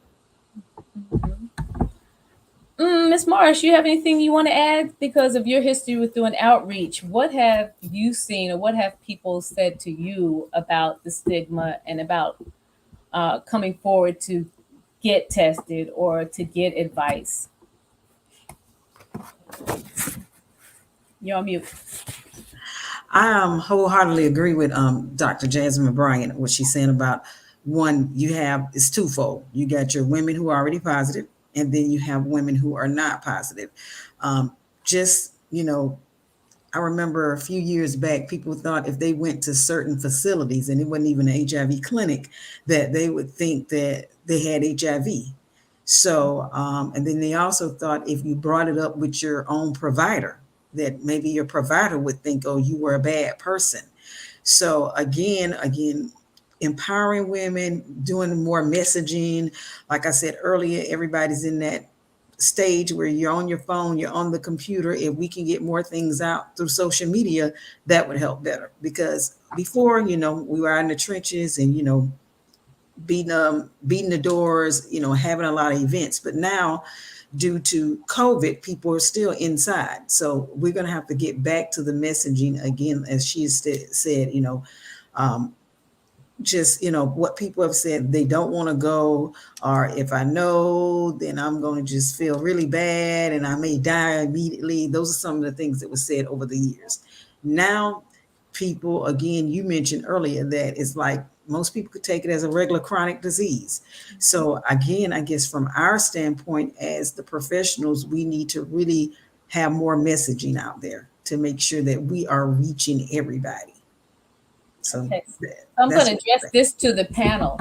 [SPEAKER 2] Ms. Marsh, you have anything you want to add because of your history with doing outreach? What have you seen, or what have people said to you about the stigma and about coming forward to get tested or to get advice? You're on mute.
[SPEAKER 7] I wholeheartedly agree with Dr. Jasmine Bryant, what she's saying about one, it's twofold. You got your women who are already positive, and then you have women who are not positive. Just, I remember a few years back, people thought if they went to certain facilities, and it wasn't even an HIV clinic, that they would think that they had HIV. So, and then they also thought if you brought it up with your own provider, that maybe your provider would think, oh, you were a bad person. So again, empowering women, doing more messaging. Like I said earlier, everybody's in that stage where you're on your phone, you're on the computer. If we can get more things out through social media, that would help better. Because before, we were in the trenches and, beating the doors, having a lot of events. But now, due to COVID, people are still inside. So we're going to have to get back to the messaging again, as she said, just, what people have said they don't want to go, or if I know, then I'm going to just feel really bad and I may die immediately. Those are some of the things that were said over the years. Now, people, again, you mentioned earlier that it's like most people could take it as a regular chronic disease. So again, I guess from our standpoint as the professionals, we need to really have more messaging out there to make sure that we are reaching everybody. So
[SPEAKER 2] okay. I'm going to address this to the panel.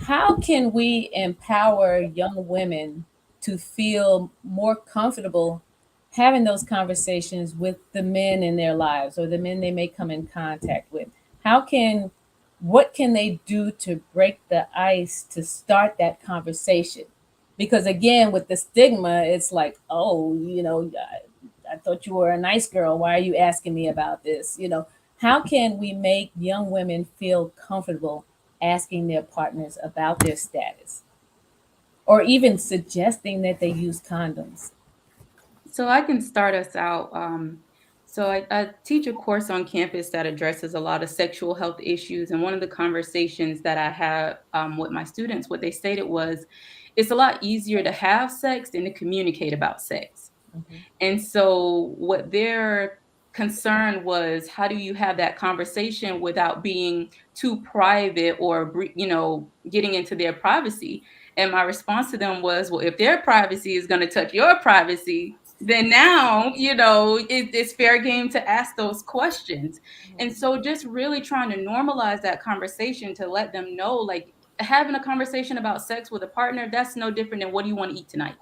[SPEAKER 2] How can we empower young women to feel more comfortable having those conversations with the men in their lives or the men they may come in contact with? What can they do to break the ice to start that conversation? Because again, with the stigma, it's like, oh, I thought you were a nice girl. Why are you asking me about this? How can we make young women feel comfortable asking their partners about their status or even suggesting that they use condoms?
[SPEAKER 3] So I can start us out. So I teach a course on campus that addresses a lot of sexual health issues. And one of the conversations that I had with my students, what they stated was, it's a lot easier to have sex than to communicate about sex.
[SPEAKER 2] Mm-hmm.
[SPEAKER 3] And so what their concern was, how do you have that conversation without being too private or, getting into their privacy? And my response to them was, well, if their privacy is going to touch your privacy, then now, it's fair game to ask those questions. And so just really trying to normalize that conversation to let them know, like, having a conversation about sex with a partner, that's no different than what do you want to eat tonight?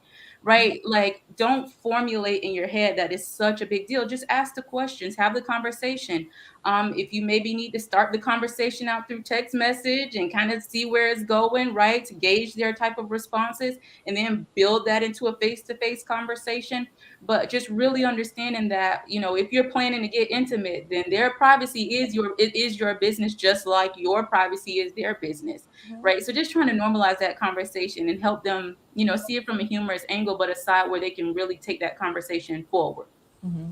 [SPEAKER 3] Right? Like, don't formulate in your head that it's such a big deal. Just ask the questions, have the conversation. If you maybe need to start the conversation out through text message and kind of see where it's going, right? To gauge their type of responses and then build that into a face-to-face conversation. But just really understanding that, if you're planning to get intimate, then their privacy is your business, just like your privacy is their business, right? So just trying to normalize that conversation and help them, see it from a humorous angle, but a side where they can really take that conversation forward.
[SPEAKER 2] Mm-hmm.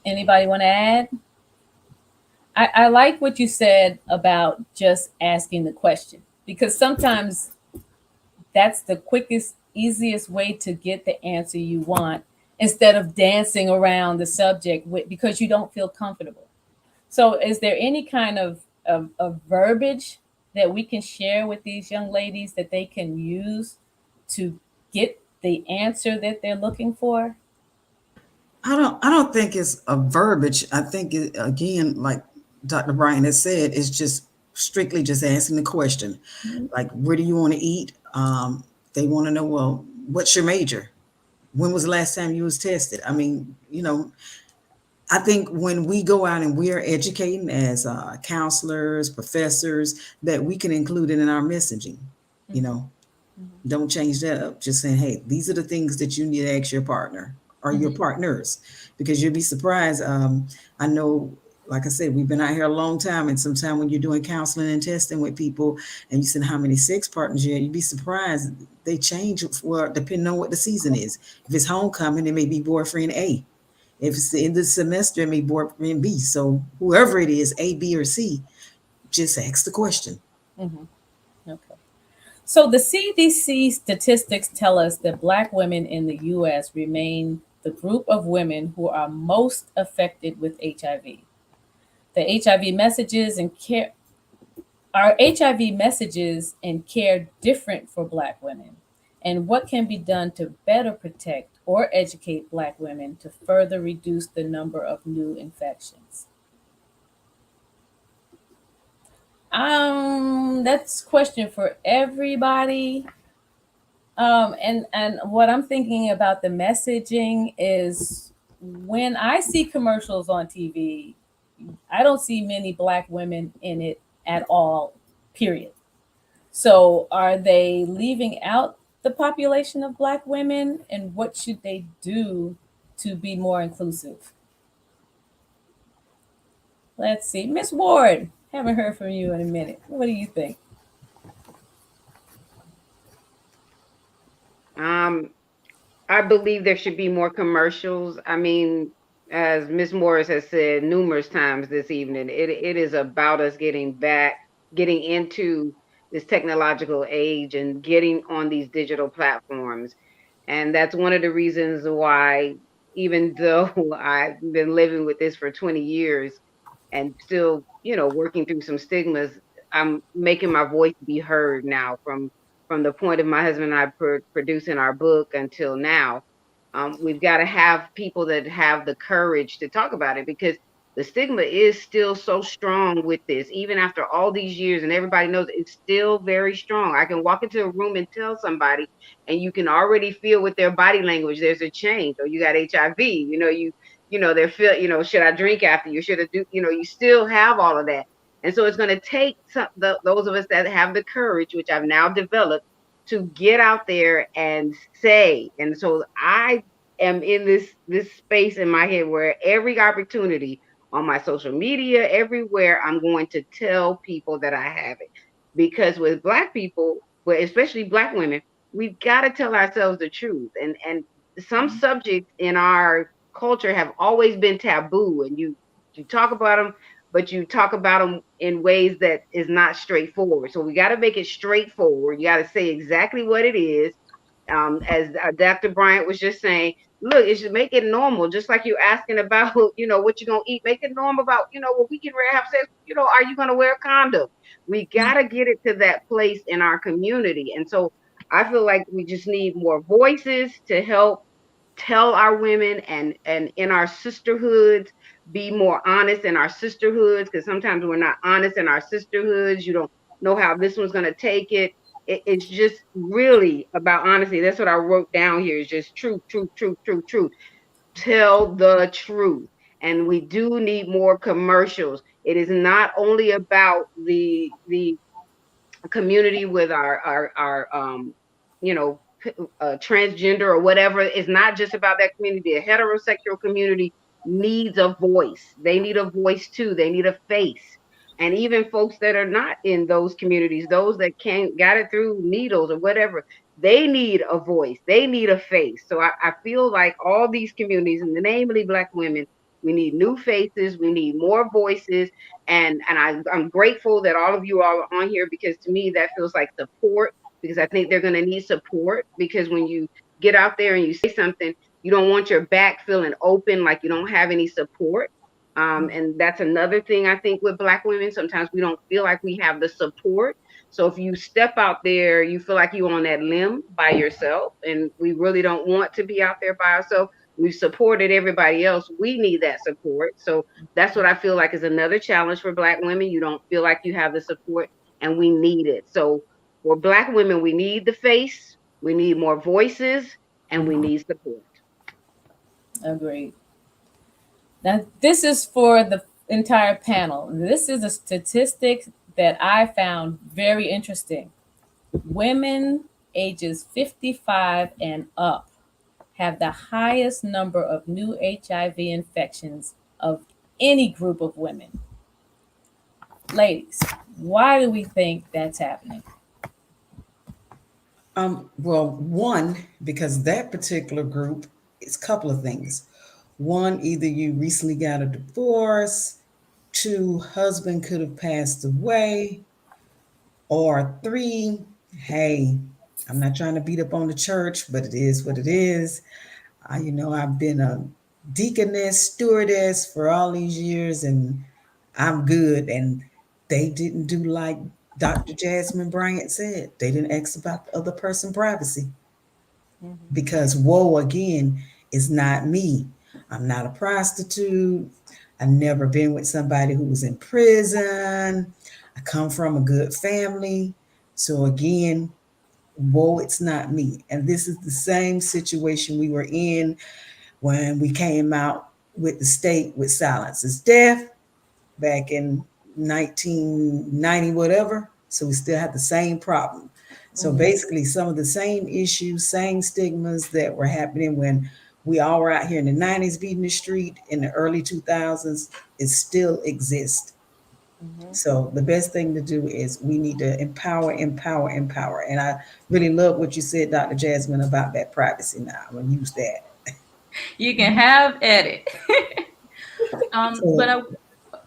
[SPEAKER 2] Anybody want to add? I like what you said about just asking the question, because sometimes that's the quickest, easiest way to get the answer you want instead of dancing around the subject because you don't feel comfortable. So is there any kind of verbiage that we can share with these young ladies that they can use to get the answer that they're looking for?
[SPEAKER 7] I don't think it's a verbiage. I think it, again, like Dr. Brian has said, it's just strictly just asking the question,
[SPEAKER 2] Mhm.
[SPEAKER 7] like, where do you want to eat? They want to know, well, what's your major? When was the last time you was tested? I mean, I think when we go out and we are educating as counselors, professors, that we can include it in our messaging. You
[SPEAKER 2] Mhm.
[SPEAKER 7] know,
[SPEAKER 2] Mhm.
[SPEAKER 7] don't change that up. Just saying, hey, these are the things that you need to ask your partner or your
[SPEAKER 2] Mhm.
[SPEAKER 7] partners, because you'll be surprised. I know, like I said, we've been out here a long time, and sometimes when you're doing counseling and testing with people, and you said how many sex partners you have, you'd be surprised they change for depending on what the season is. If it's homecoming, it may be boyfriend A. If it's the end of the semester, it may be boyfriend B. So whoever it is, A, B, or C, just ask the question.
[SPEAKER 2] Mhm. Okay. So the CDC statistics tell us that Black women in the US remain the group of women who are most affected with HIV. The HIV messages and care Are HIV messages and care different for Black women? And what can be done to better protect or educate Black women to further reduce the number of new infections? That's a question for everybody. And what I'm thinking about the messaging is when I see commercials on TV, I don't see many Black women in it at all, period. So are they leaving out the population of Black women, and what should they do to be more inclusive? Let's see. Miss Ward, haven't heard from you in a minute. What do you think?
[SPEAKER 6] Um, I believe there should be more commercials. I mean, as Miss Morris has said numerous times this evening, it is about us getting into this technological age and getting on these digital platforms. And that's one of the reasons why, even though I've been living with this for 20 years and still, working through some stigmas, I'm making my voice be heard now from the point of my husband and I producing our book until now. We've got to have people that have the courage to talk about it, because the stigma is still so strong with this, even after all these years, and everybody knows it's still very strong. I can walk into a room and tell somebody, and you can already feel with their body language there's a change. Or you got HIV, they're feel, should I drink after you? Should I do, you still have all of that. And so it's going to take those of us that have the courage, which I've now developed, to get out there and say. And so I am in this space in my head where every opportunity on my social media, everywhere, I'm going to tell people that I have it. Because with Black people, but especially Black women, we've got to tell ourselves the truth. And some subjects in our culture have always been taboo, and you talk about them, but you talk about them in ways that is not straightforward. So we got to make it straightforward. You got to say exactly what it is. As Dr. Bryant was just saying, look, it should make it normal, just like you asking about, what you're gonna eat. Make it normal about, when we get ready to have sex, are you gonna wear a condom? We gotta get it to that place in our community. And so I feel like we just need more voices to help tell our women, and in our sisterhoods, be more honest in our sisterhoods, because sometimes we're not honest in our sisterhoods. You don't know how this one's going to take it. It's just really about honesty. That's what I wrote down here, is just truth, truth, truth, truth, truth. Tell the truth. And we do need more commercials. It is not only about the community with our you know transgender or whatever. It's not just about that community. The heterosexual community needs a voice. They need a voice too. They need a face. And even folks that are not in those communities, those that can't got it through needles or whatever, they need a voice. They need a face. So I feel like all these communities, and namely Black women, we need new faces. We need more voices. I'm grateful that all of you are on here, because to me that feels like support, because I think they're going to need support, because when you get out there and you say something, you don't want your back feeling open like you don't have any support. And that's another thing I think with Black women. Sometimes we don't feel like we have the support. So if you step out there, you feel like you're on that limb by yourself, and we really don't want to be out there by ourselves. We've supported everybody else. We need that support. So that's what I feel like is another challenge for Black women. You don't feel like you have the support, and we need it. So for Black women, we need the face, we need more voices, and we need support.
[SPEAKER 2] Agreed. Now, this is for the entire panel. This is a statistic that I found very interesting. Women ages 55 and up have the highest number of new HIV infections of any group of women. Ladies, why do we think that's happening?
[SPEAKER 7] Well, one, because that particular group is a couple of things. One, either you recently got a divorce, two, husband could have passed away, or three, hey, I'm not trying to beat up on the church, but it is what it is. I've been a deaconess, stewardess for all these years, and I'm good. And they didn't do like Dr. Jasmine Bryant said. They didn't ask about the other person's privacy. Because woe again is not me. I'm not a prostitute. I've never been with somebody who was in prison. I come from a good family. So again, woe, it's not me. And this is the same situation we were in when we came out with the state with Silence is Death back in 1990, whatever. So we still have the same problem. So basically, some of the same issues, same stigmas that were happening when we all were out here in the 90s beating the street in the early 2000s, it still exists. So the best thing to do is we need to empower, empower, empower. And I really love what you said, Dr. Jasmine, about that privacy. Now I'm gonna use that.
[SPEAKER 3] You can have edit.
[SPEAKER 7] So,
[SPEAKER 3] But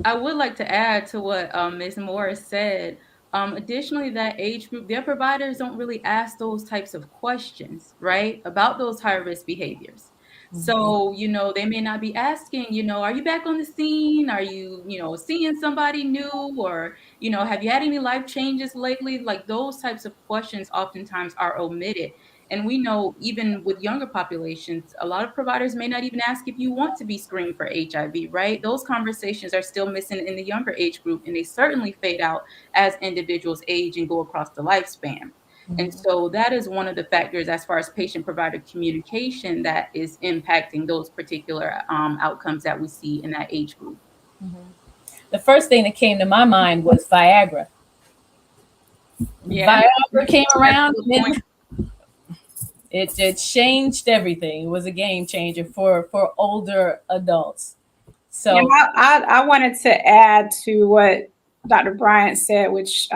[SPEAKER 3] I would like to add to what Ms. Morris said. Additionally, that age group, their providers don't really ask those types of questions, right, about those high risk behaviors. So, they may not be asking, are you back on the scene? Are you, seeing somebody new? Or, have you had any life changes lately? Like those types of questions oftentimes are omitted. And we know even with younger populations, a lot of providers may not even ask if you want to be screened for HIV, right? Those conversations are still missing in the younger age group, and they certainly fade out as individuals age and go across the lifespan. And so that is one of the factors as far as patient provider communication that is impacting those particular outcomes that we see in that age group.
[SPEAKER 2] The first thing that came to my mind was Viagra.
[SPEAKER 3] Yeah.
[SPEAKER 2] Viagra came around
[SPEAKER 3] That's a good
[SPEAKER 2] and it changed everything. It was a game changer for older adults. So
[SPEAKER 4] I wanted to add to what Dr. Bryant said, which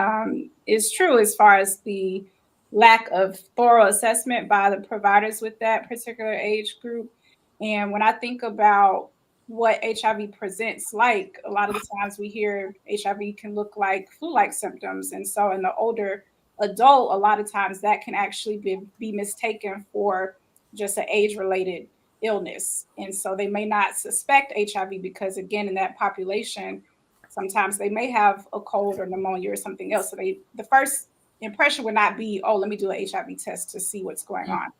[SPEAKER 4] is true as far as the lack of thorough assessment by the providers with that particular age group. And when I think about what HIV presents like, a lot of the times we hear HIV can look like flu-like symptoms. And so in the older adult, a lot of times that can actually be mistaken for just an age-related illness. And so they may not suspect HIV because, again, in that population, sometimes they may have a cold or pneumonia or something else. So the first impression would not be, oh, let me do an HIV test to see what's going on.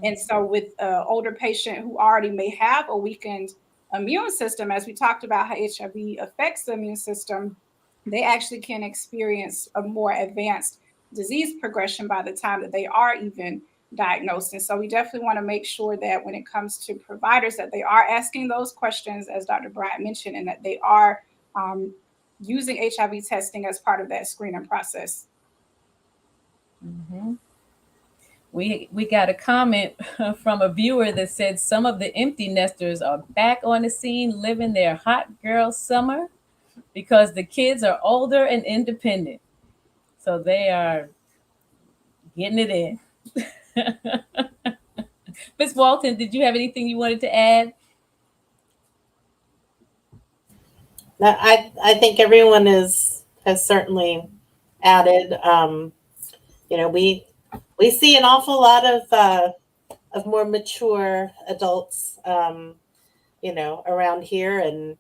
[SPEAKER 4] And so with an older patient who already may have a weakened immune system, as we talked about how HIV affects the immune system, they actually can experience a more advanced disease progression by the time that they are even diagnosed. And so we definitely want to make sure that when it comes to providers, that they are asking those questions, as Dr. Bryant mentioned, and that they are using HIV testing as part of that screening process.
[SPEAKER 2] we got a comment from a viewer that said some of the empty nesters are back on the scene living their hot girl summer because the kids are older and independent. So they are getting it in. Ms. Walton, did you have anything you wanted to add?
[SPEAKER 5] No, I think everyone has certainly added. We see an awful lot of more mature adults, around here, and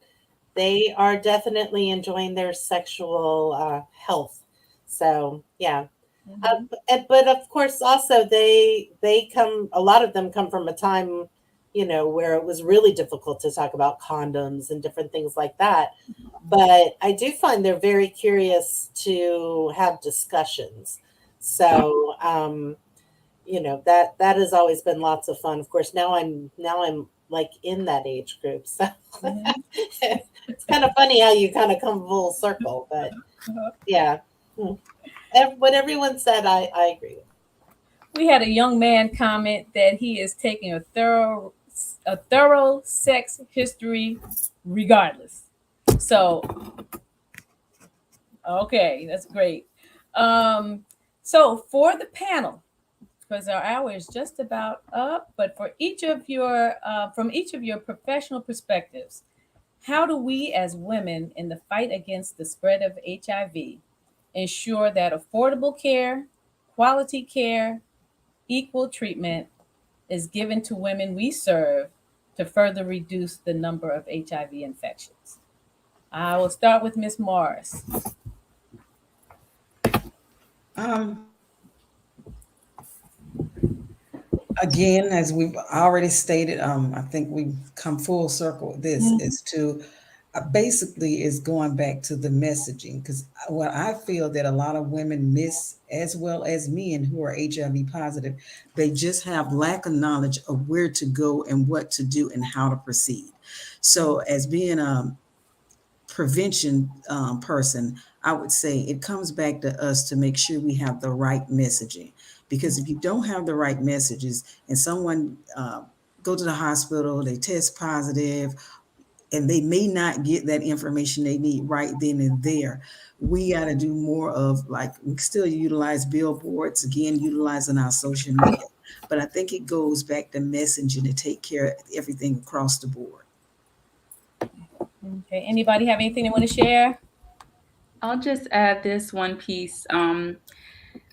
[SPEAKER 5] they are definitely enjoying their sexual health. So yeah.
[SPEAKER 2] Mhm.
[SPEAKER 5] But of course, also they come. A lot of them come from a time, where it was really difficult to talk about condoms and different things like that. But I do find they're very curious to have discussions. So that has always been lots of fun. Of course, now I'm like in that age group, so
[SPEAKER 2] Mhm.
[SPEAKER 5] it's kind of funny how you kind of come full circle. But yeah. Hmm. What everyone said, I agree with.
[SPEAKER 2] We had a young man comment that he is taking a thorough sex history regardless. So, okay, that's great. Um, so for the panel, because our hour is just about up, but for each of your from each of your professional perspectives, how do we as women in the fight against the spread of HIV ensure that affordable care, quality care, equal treatment is given to women we serve to further reduce the number of HIV infections? I will start with Miss Morris.
[SPEAKER 7] Um, Again, as we've already stated, I think we've come full circle with this is to basically is going back to the messaging because what I feel that a lot of women miss as well as men who are HIV positive, they just have lack of knowledge of where to go and what to do and how to proceed. So as being a prevention person, I would say it comes back to us to make sure we have the right messaging. Because if you don't have the right messages and someone go to the hospital, they test positive, and they may not get that information they need right then and there. We got to do more of like we still utilize billboards, again, utilizing our social media. But I think it goes back to messaging to take care of everything across the board.
[SPEAKER 2] Okay, anybody have anything they want to share?
[SPEAKER 3] I'll just add this one piece.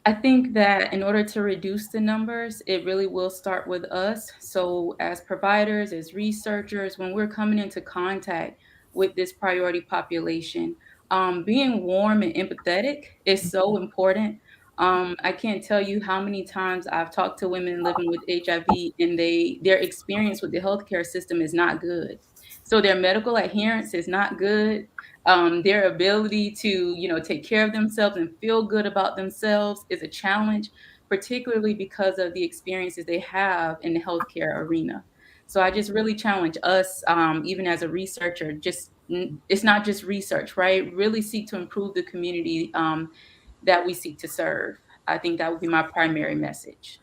[SPEAKER 3] I think that in order to reduce the numbers, it really will start with us. So, as providers, as researchers, when we're coming into contact with this priority population, being warm and empathetic is so important. I can't tell you how many times I've talked to women living with HIV and their experience with the healthcare system is not good. So their medical adherence is not good. Their ability to take care of themselves and feel good about themselves is a challenge, particularly because of the experiences they have in the healthcare arena. So I just really challenge us, even as a researcher, it's not just research, right? Really seek to improve the community that we seek to serve. I think that would be my primary message.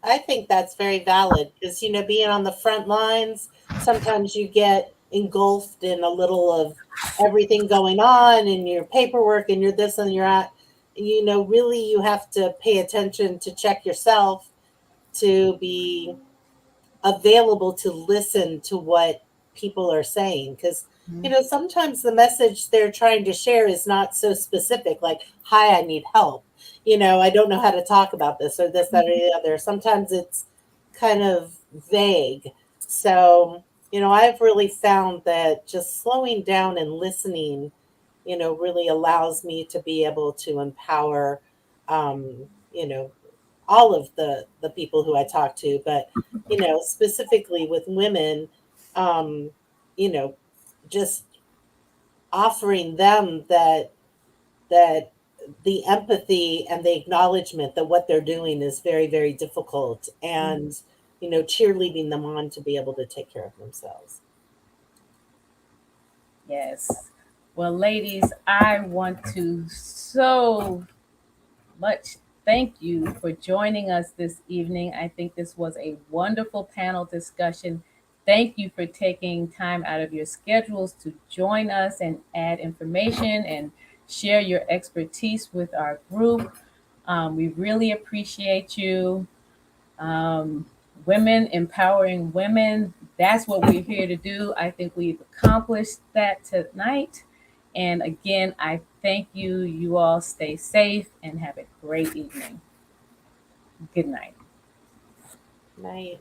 [SPEAKER 5] I think that's very valid because, being on the front lines, sometimes you get engulfed in a little of everything going on and your paperwork and your this and your that. Really you have to pay attention to check yourself to be available to listen to what people are saying because sometimes the message they're trying to share is not so specific like hi, I need help, I don't know how to talk about this or this, that, or the other. Sometimes it's kind of vague. So I've really found that just slowing down and listening really allows me to be able to empower um, you know all of the people who I talk to, but specifically with women, um, you know, just offering them that the empathy and the acknowledgement that what they're doing is very, very difficult, and cheerleading them on to be able to take care of themselves.
[SPEAKER 2] Yes. Well, ladies, I want to so much thank you for joining us this evening. I think this was a wonderful panel discussion. Thank you for taking time out of your schedules to join us and add information and share your expertise with our group. We really appreciate you. Um, Women empowering women, that's what we're here to do. I think we've accomplished that tonight. And again, I thank you. You all stay safe and have a great evening. Good night.
[SPEAKER 5] Night.